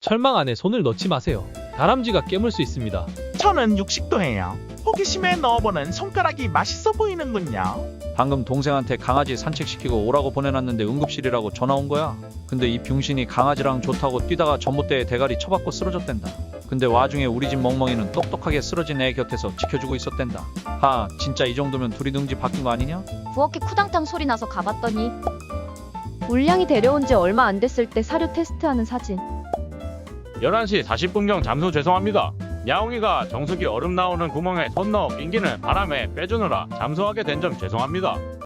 철망 안에 손을 넣지 마세요. 다람쥐가 깨물 수 있습니다. 저는 육식도해요. 호기심에 넣어보는 손가락이 맛있어 보이는군요. 방금 동생한테 강아지 산책시키고 오라고 보내놨는데 응급실이라고 전화 온 거야. 근데 이 병신이 강아지랑 좋다고 뛰다가 전봇대에 대가리 쳐박고 쓰러졌댄다. 근데 와중에 우리 집 멍멍이는 똑똑하게 쓰러진 애 곁에서 지켜주고 있었댄다. 하, 진짜 이 정도면 둘이 능지 바뀐 거 아니냐? 부엌에 쿠당탕 소리 나서 가봤더니 울량이 데려온 지 얼마 안 됐을 때 사료 테스트하는 사진. 11시 40분경 잠수 죄송합니다. 야옹이가 정수기 얼음 나오는 구멍에 손 넣어 낑기는 바람에 빼주느라 잠수하게 된 점 죄송합니다.